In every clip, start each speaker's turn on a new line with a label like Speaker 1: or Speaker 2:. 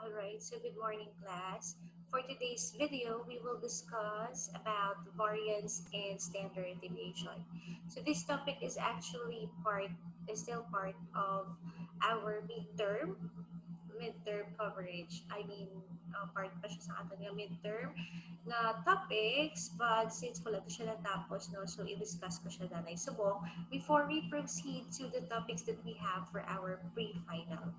Speaker 1: Alright, so good morning class. For today's video, we will discuss about variance and standard deviation. So this topic is actually still part of our midterm coverage. Part pa siya sa atin yung midterm na topics, but since wala ko siya natapos, no, so i-discuss ko siya nanay subok before we proceed to the topics that we have for our pre-final.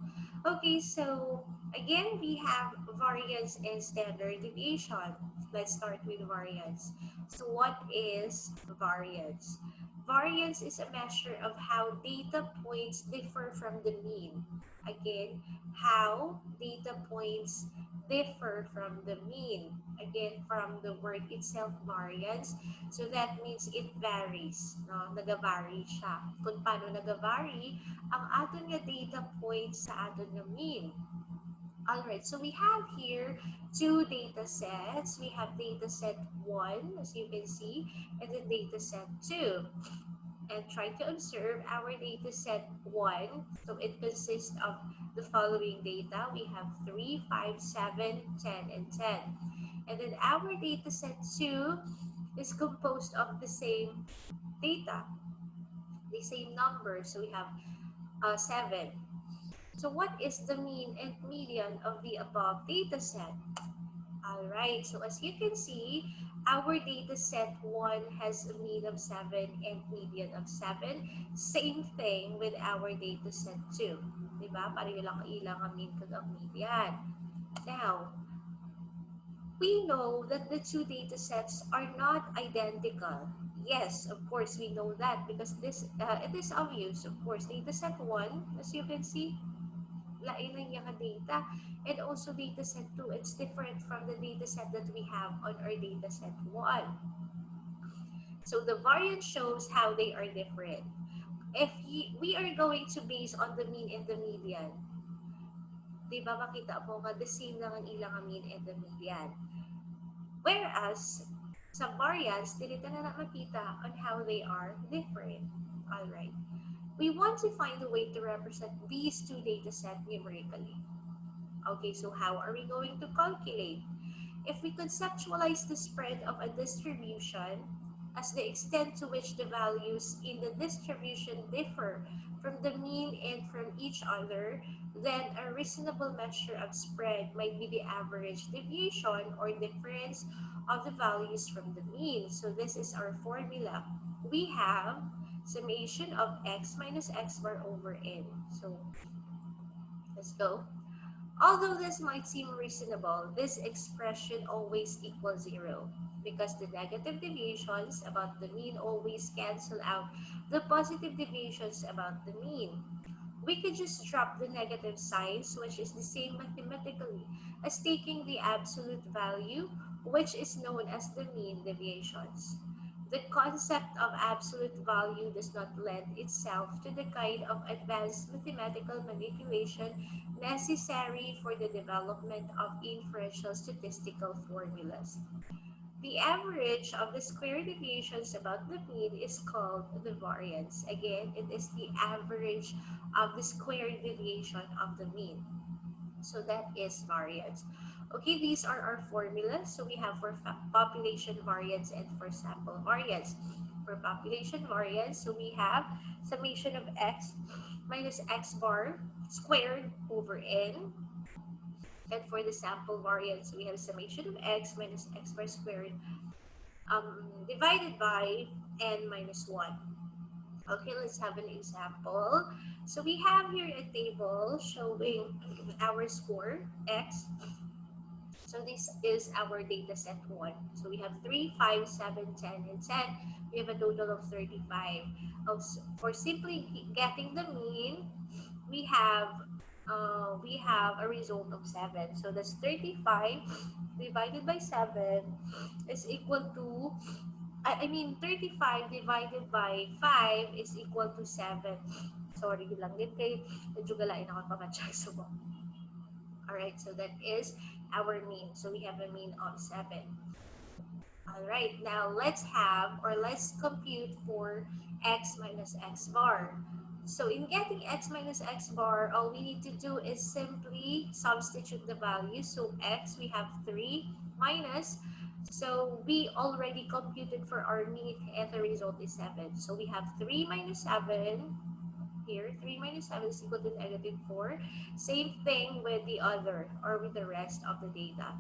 Speaker 1: Okay, so again, we have variance and standard deviation. Let's start with variance. So what is variance? Variance is a measure of how data points differ from the mean. Again, how data points differ from the mean. Again, from the word itself, variance. So that means it varies. No? Nag-vary siya. Kung paano nag-vary, ang aton nga data points sa aton nga mean. Alright, so we have here two data sets. We have data set 1, as you can see, and then data set 2. And try to observe our data set 1. So it consists of the following data. We have 3, 5, 7, 10, and 10. And then our data set 2 is composed of the same data, the same number. So we have 7. So what is the mean and median of the above data set? Alright, so as you can see, our data set 1 has a mean of 7 and median of 7. Same thing with our data set 2. Diba? Pareho lang kailang ang mean kag ang median. Now, we know that the two data sets are not identical. Yes, of course, we know that because it is obvious. Of course, data set 1, as you can see, lain lang yung data. And also data set 2, it's different from the data set that we have on our data set 1. So the variance shows how they are different. If we are going to base on the mean and the median, di ba makita mo nga the same lang ang ilang mean and the median. Whereas, sa variance, dito na makita on how they are different. Alright. We want to find a way to represent these two data sets numerically. Okay, so how are we going to calculate? If we conceptualize the spread of a distribution as the extent to which the values in the distribution differ from the mean and from each other, then a reasonable measure of spread might be the average deviation or difference of the values from the mean. So this is our formula. We have summation of x minus x bar over n. So let's go. Although this might seem reasonable, this expression always equals 0 because the negative deviations about the mean always cancel out the positive deviations about the mean. We could just drop the negative signs, which is the same mathematically as taking the absolute value, which is known as the mean deviations. The concept of absolute value does not lend itself to the kind of advanced mathematical manipulation necessary for the development of inferential statistical formulas. The average of the square deviations about the mean is called the variance. Again, it is the average of the square deviation of the mean. So that is variance. Okay, these are our formulas. So we have for population variance and for sample variance. For population variance, so we have summation of x minus x bar squared over n. And for the sample variance, we have summation of x minus x bar squared divided by n minus 1. Okay, let's have an example. So we have here a table showing our score, x. So this is our data set 1. So we have 3, 5, 7, 10, and 10. We have a total of 35. For simply getting the mean, we have a result of 7. So that's 35 divided by 7 is equal to 35 divided by 5 is equal to 7. Sorry lang din kay medyo galain ako pamatsyag sa mo. Alright, so that is our mean. So we have a mean of 7. Alright, now let's compute for x minus x bar. So in getting x minus x bar, all we need to do is simply substitute the value. So x, we have 3 minus. So we already computed for our mean and the result is 7. So we have 3 minus 7 here. 3 minus 7 is equal to negative 4. Same thing with the other or with the rest of the data.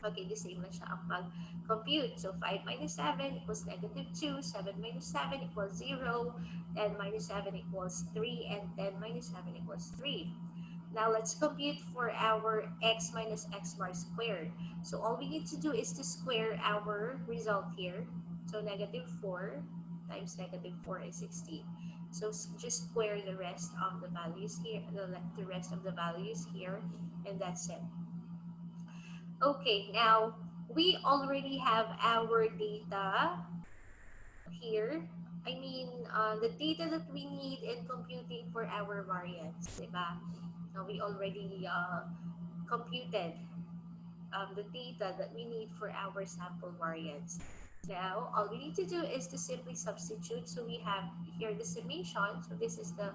Speaker 1: Okay, the same na siya ang pag-compute. So, 5 minus 7 equals negative 2. 7 minus 7 equals 0. 10 minus 7 equals 3. And 10 minus 7 equals 3. Now, let's compute for our x minus x bar squared. So, all we need to do is to square our result here. So, negative 4 times negative 4 is 16. So, just square the rest of the values here, the rest of the values here, and that's it. Okay, now we already have our data here. I mean, the data that we need in computing for our variance, diba? Now we already computed the data that we need for our sample variance. Now, all we need to do is to simply substitute. So we have here the summation. So this is the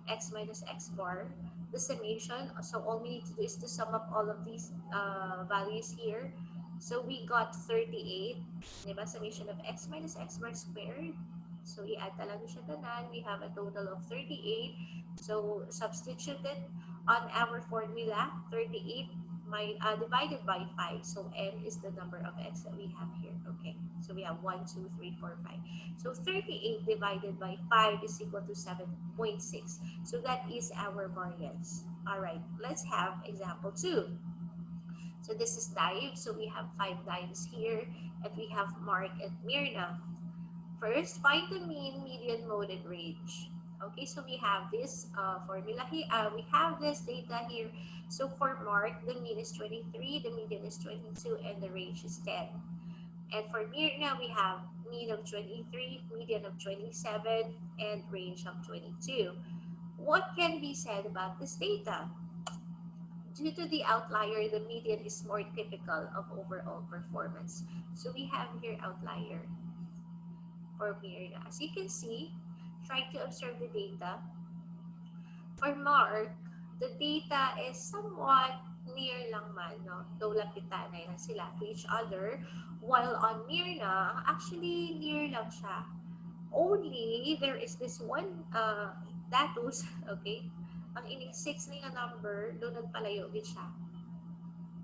Speaker 1: x minus x bar, the summation. So all we need to do is to sum up all of these values here. So we got 38, diba? Summation of x minus x bar squared. So i-add talaga siya tanan. We have a total of 38. So substituted on our formula, 38 divided by 5. So n is the number of x that we have here. Okay, so we have 1, 2, 3, 4, 5. So 38 divided by 5 is equal to 7.6. So that is our variance. All right, let's have example 2. So this is Dive. So we have 5 dives here, and we have Mark and Myrna. First, find the mean, median, mode, and range. Okay, so we have this formula here. We have this data here. So for Mark, the mean is 23, the median is 22, and the range is 10. And for Myrna, we have mean of 23, median of 27, and range of 22. What can be said about this data? Due to the outlier, the median is more typical of overall performance. So we have here outlier for Myrna. As you can see, try to observe the data. For Mark, the data is somewhat near lang man, no? Though lapitanay lang sila to each other. While on Myrna, actually near lang siya. Only, there is this one datus, okay? Ang ining 6 nga number, doon nagpalayo din siya.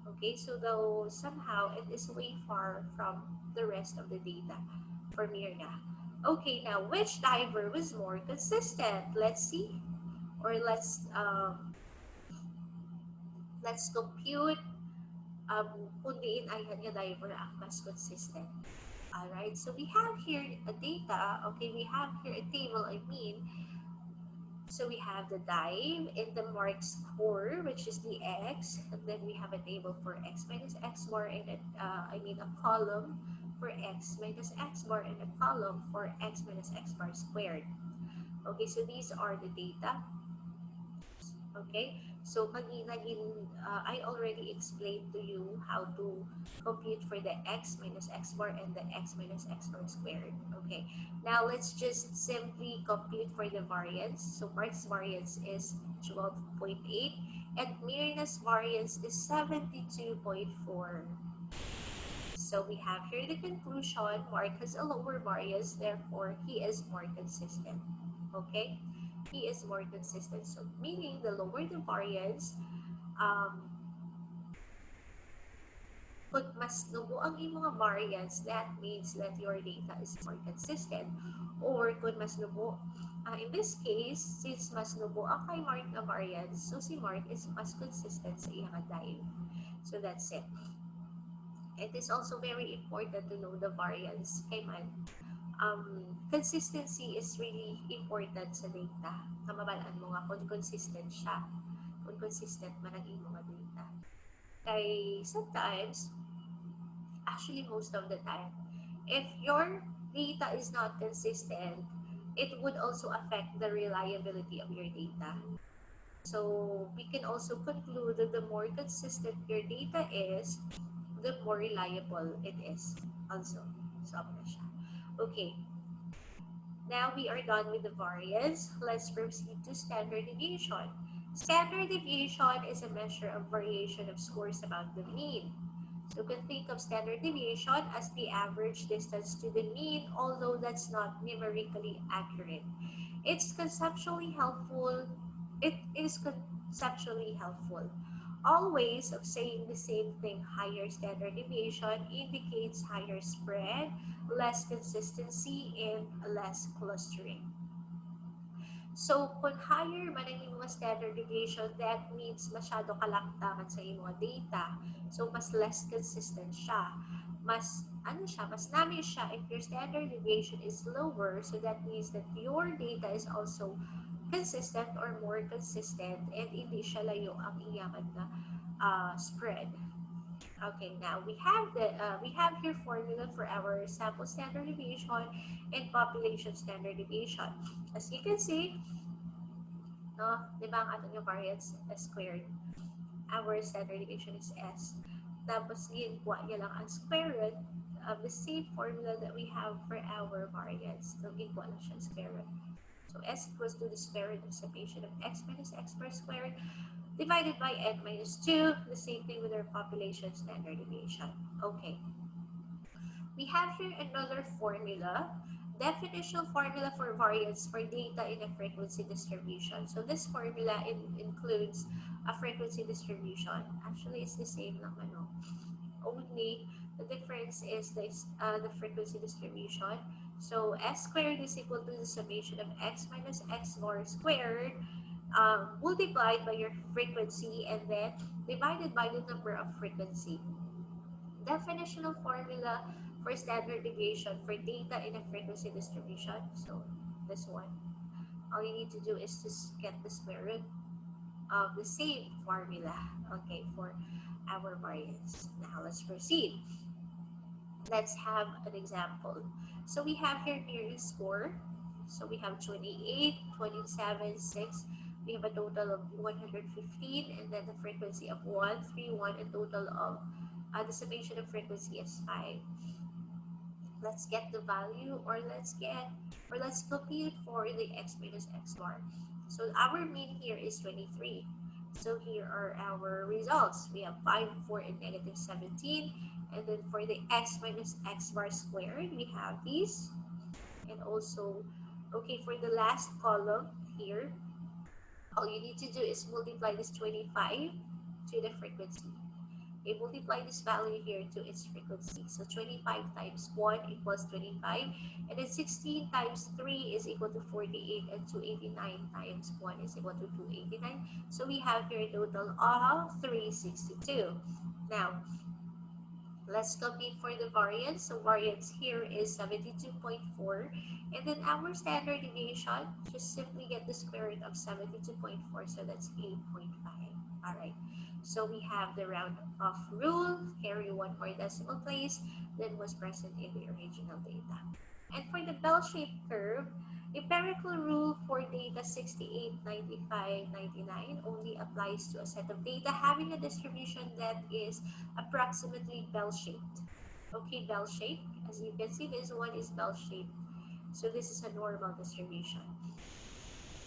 Speaker 1: Okay, so though somehow it is way far from the rest of the data for Myrna. Okay, now which diver was more consistent? Let's see, or let's compute kung diin ay nga diver ang mas consistent. Alright, so we have here a data, okay, we have here a table, I mean, so we have the dive in the mark score, which is the x, and then we have a table for x minus x bar, and a column for x minus x bar, and a column for x minus x bar squared. Okay, so these are the data. Okay, so I already explained to you how to compute for the x minus x bar and the x minus x bar squared. Okay, now let's just simply compute for the variance. So Mark's variance is 12.8 and Myrna's variance is 72.4. So we have here the conclusion. Mark has a lower variance, therefore he is more consistent. Okay, he is more consistent. So meaning the lower the variance, kung mas nubo ang imong variance, that means that your data is more consistent. Or kung mas nubo, in this case, since mas nubo ang kay Mark na variance, so si Mark is mas consistent sa iyang dive. So that's it. It is also very important to know the variance kay man. Consistency is really important sa data. Kamabalaan mo nga kung consistent siya. Kung consistent man ang imong data. Kay sometimes, actually most of the time, if your data is not consistent, it would also affect the reliability of your data. So we can also conclude that the more consistent your data is, the more reliable it is also. So, siya. Okay. Now we are done with the variance. Let's proceed to standard deviation. Standard deviation is a measure of variation of scores about the mean. So you can think of standard deviation as the average distance to the mean, although that's not numerically accurate. It's conceptually helpful. It is conceptually helpful. All ways of saying the same thing, higher standard deviation, indicates higher spread, less consistency, and less clustering. So, kung higher man ang inyong standard deviation, that means masyado kalaktakan sa inyong data. So, mas less consistent siya. Mas nami siya if your standard deviation is lower. So, that means that your data is also consistent or more consistent and hindi siya layo ang iyakan na spread. Okay, now we have here formula for our sample standard deviation and population standard deviation. As you can see, no, di ba ang ating variance S squared? Our standard deviation is S. Tapos, ginagawa niya lang ang square root of the same formula that we have for our variance. So, ginagawa lang siya ang square root. So, S equals to the square root of summation of x minus x bar squared divided by n minus 2. The same thing with our population standard deviation. Okay. We have here another formula, definitional formula for variance for data in a frequency distribution. So this formula includes a frequency distribution. Actually, it's the same lang, ano. Only the difference is the frequency distribution. So s squared is equal to the summation of x minus x bar squared multiplied by your frequency and then divided by the number of frequency. Definitional formula for standard deviation for data in a frequency distribution. So this one, all you need to do is to get the square root of the same formula, okay, for our variance. Now let's proceed. Let's have an example. So we have here nearest score. So we have 28, 27, 6. We have a total of 115, and then the frequency of 1, 3, 1, and total of the summation of frequency is 5. Let's get the value, or let's compute for the x minus x bar. So our mean here is 23. So here are our results. We have 5, 4, and negative 17. And then for the x minus x bar squared, we have these. And also, okay, for the last column here, all you need to do is multiply this 25 to the frequency. Okay, multiply this value here to its frequency. So 25 times 1 equals 25. And then 16 times 3 is equal to 48. And 289 times 1 is equal to 289. So we have here a total of 362. Now, let's compute for the variance. So variance here is 72.4. And then our standard deviation, just simply get the square root of 72.4. So that's 8.5. All right. So we have the round off rule, carry one more decimal place than was present in the original data. And for the bell-shaped curve, empirical rule for data 68, 95, 99 only applies to a set of data having a distribution that is approximately bell-shaped. Okay, bell-shaped. As you can see, this one is bell-shaped. So this is a normal distribution.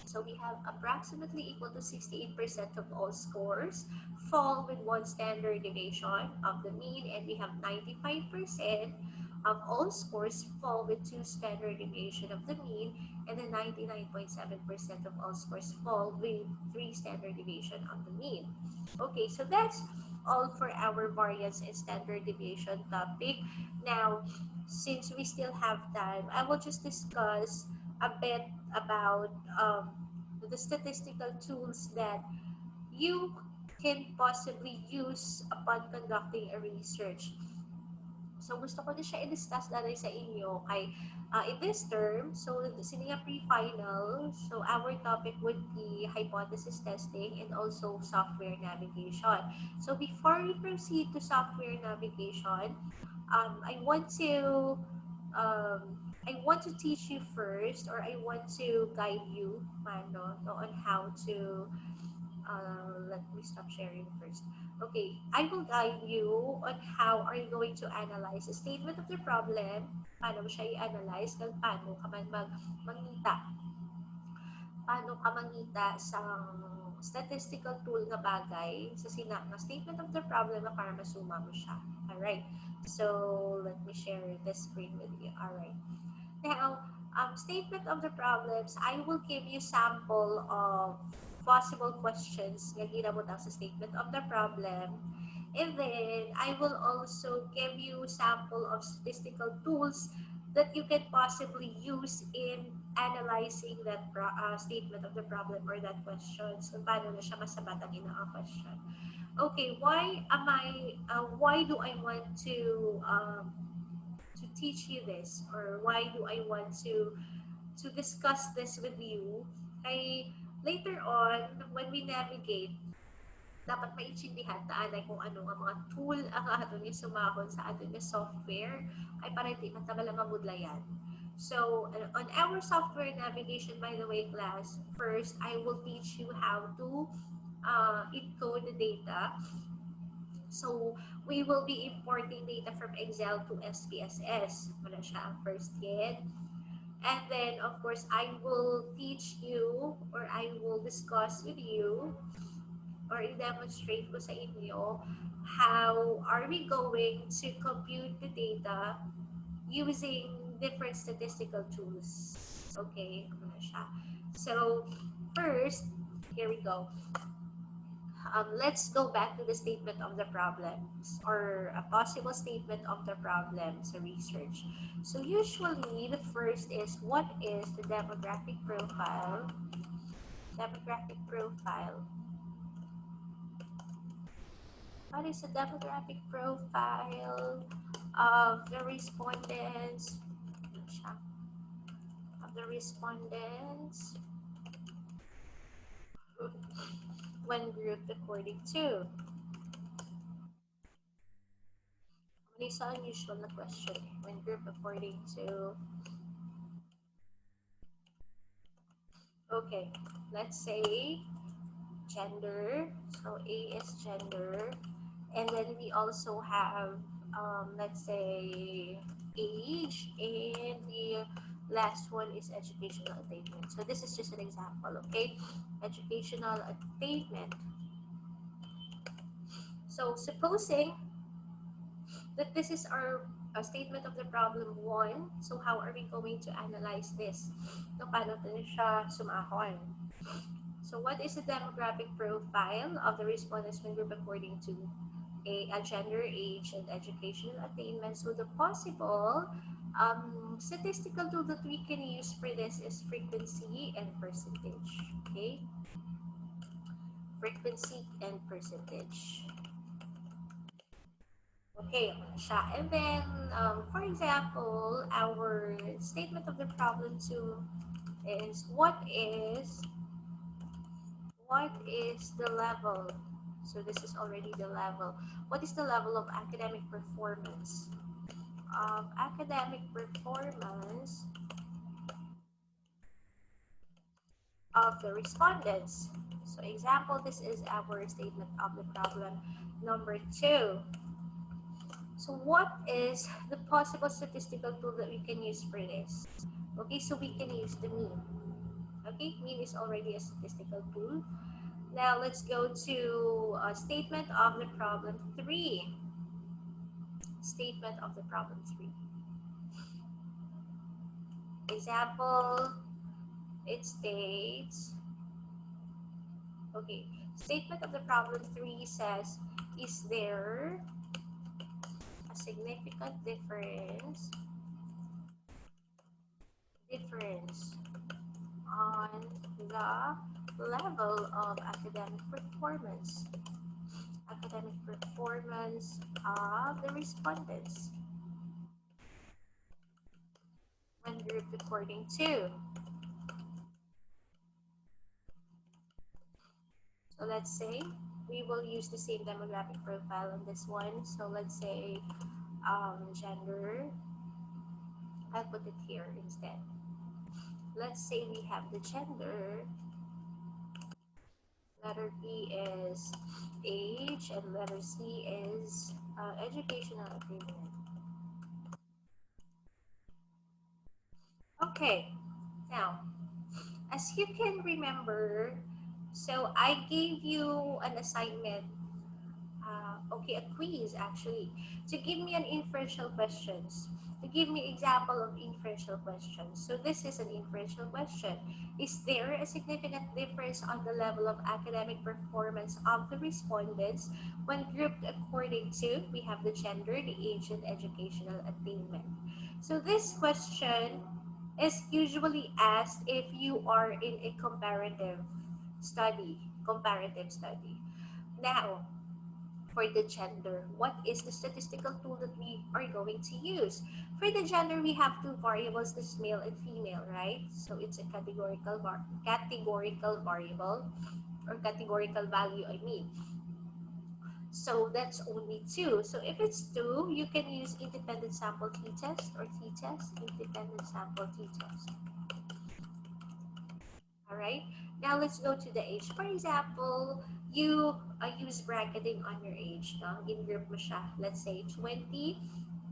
Speaker 1: So we have approximately equal to 68% of all scores fall with one standard deviation of the mean, and we have 95% of all scores fall with two standard deviation of the mean, and then 99.7% of all scores fall with three standard deviation of the mean. Okay, so that's all for our variance and standard deviation topic. Now, since we still have time, I will just discuss a bit about the statistical tools that you can possibly use upon conducting a research. So, gusto ko na siya i-discuss natin sa inyo kay in this term, so sini nga pre-final, so our topic would be hypothesis testing and also software navigation. So, before we proceed to software navigation, I want to teach you first, or I want to guide you, on how to Let me stop sharing first. Okay, I will guide you on how are you going to analyze a statement of the problem, paano mo siya i-analyze, kung mangita, paano ka mangita sa statistical tool na bagay sa na statement of the problem na para masuma mo siya. Alright, so let me share the screen with you. Alright. Now, statement of the problems, I will give you sample of possible questions nga ginabutang sa statement of the problem. And then, I will also give you sample of statistical tools that you can possibly use in analyzing that statement of the problem or that question. So, paano na siya masabat ang ina-question. Okay, why do I want to teach you this, or why do I want to discuss this with you? Ay later on when we navigate, dapat maintindihan taanay kung ano nga mga tool ang aton nga sumahon sa aton nga software ay para di matabala mamudlayan. So, on our software navigation, by the way, class, first, I will teach you how to encode the data. So, we will be importing data from Excel to SPSS. Wala siya ang first yet. And then, of course, I will teach you or I will discuss with you or i-demonstrate ko sa inyo how are we going to compute the data using different statistical tools. Okay, ano siya. So, first, here we go. Let's go back to the statement of the problems or a possible statement of the problems research. So usually the first is what is the demographic profile? Demographic profile. What is the demographic profile of the respondents? Of the respondents when grouped according to? It's an unusual question. When grouped according to, okay, let's say gender. So A is gender, and then we also have let's say age, and the last one is educational attainment. So this is just an example, okay? Educational attainment. So supposing that this is our statement of the problem 1, so how are we going to analyze this? So paano natin siya sumahon? So what is the demographic profile of the respondents when group according to a gender, age, and educational attainment? So the possible statistical tool that we can use for this is frequency and percentage. Okay? Frequency and percentage. Okay, siya. And then, for example, our statement of the problem 2 is what is the level? So this is already the level. What is the level of academic performance? Academic performance of the respondents. So example, this is our statement of the problem number 2. So what is the possible statistical tool that we can use for this? Okay, so we can use the mean. Okay, mean is already a statistical tool. Now let's go to a statement of the problem 3. Statement of the problem 3. Example, it states, okay, statement of the problem 3 says, is there a significant difference on the level of academic performance of the respondents when grouped according to? So let's say we will use the same demographic profile on this one. So let's say gender. I'll put it here instead. Let's say we have the gender. Letter E is age, and letter C is educational attainment. Okay, now, as you can remember, so I gave you an assignment, okay, a quiz actually, to give me an inferential questions, to give me example of inferential questions. So this is an inferential question. Is there a significant difference on the level of academic performance of the respondents when grouped according to, we have the gender, the age, and educational attainment? So this question is usually asked if you are in a comparative study. Now, for the gender, what is the statistical tool that we are going to use? For the gender, we have two variables, this male and female, right? So it's a categorical variable, or categorical value, I mean. So that's only two. So if it's two, you can use independent sample t-test or t-test, independent sample t-test. All right. Now let's go to the age. For example, you use bracketing on your age. No? In-group mo siya. Let's say 20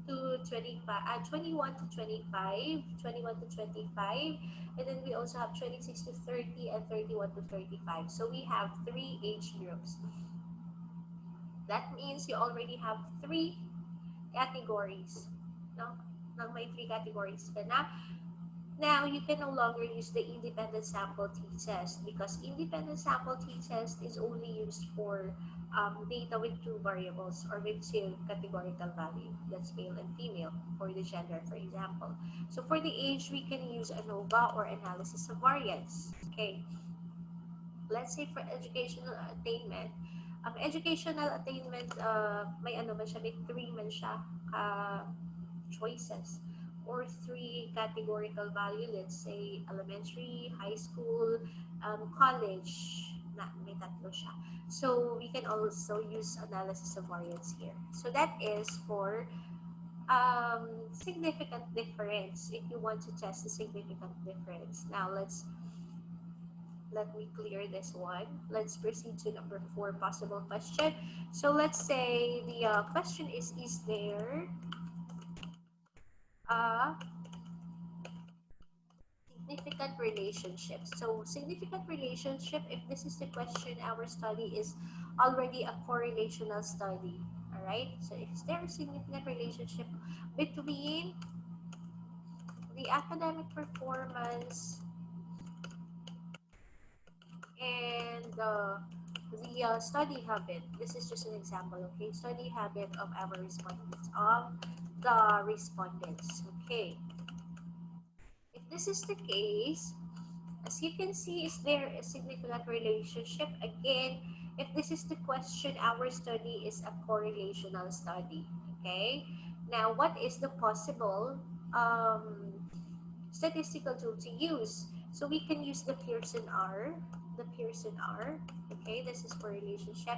Speaker 1: to 25, 21 to 25, 21 to 25, and then we also have 26 to 30 and 31 to 35. So we have three age groups. That means you already have three categories. No? Nang may three categories ka na. Now, you can no longer use the independent sample t-test because independent sample t-test is only used for data with two variables or with two categorical value. That's male and female for the gender, for example. So for the age, we can use ANOVA or analysis of variance. Okay. Let's say for educational attainment, educational attainment, may ano man siya, may three man siya, choices or three categorical value, let's say elementary, high school, college, na, may tatlo siya. So we can also use analysis of variance here. So that is for significant difference, if you want to test the significant difference. Now let me clear this one. Let's proceed to number 4, possible question. So let's say the question is there a significant relationship? So significant relationship, if this is the question, our study is already a correlational study. All right. So is there a significant relationship between the academic performance and the study habit? This is just an example, okay? Study habit of our respondents, of the respondents, okay? If this is the case, as you can see, is there a significant relationship? Again, if this is the question, our study is a correlational study, okay? Now, what is the possible statistical tool to use? So we can use the Pearson R, okay? This is for relationship,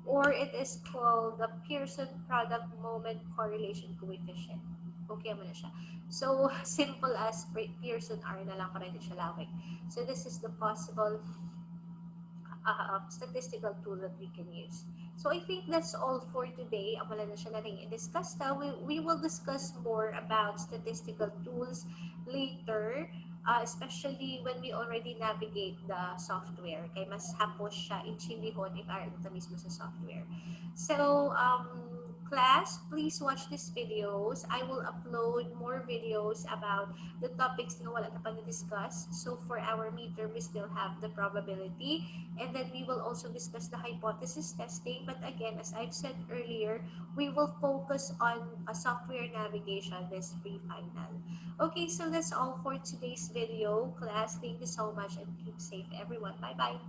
Speaker 1: or it is called the Pearson product moment correlation coefficient. Okay mo na siya. So, simple as Pearson R na lang para hindi siya lawak. So, this is the possible statistical tool that we can use. So, I think that's all for today. Wala na siya na rin i-discuss na. We will discuss more about statistical tools later, especially when we already navigate the software. Kaya mas hapos siya inchilihon if aral na mismo sa software. So, class, please watch these videos. I will upload more videos about the topics na wala na pa na-discuss. So for our midterm, we still have the probability. And then we will also discuss the hypothesis testing. But again, as I've said earlier, we will focus on a software navigation this pre-final. Okay, so that's all for today's video. Class, thank you so much and keep safe, everyone. Bye-bye.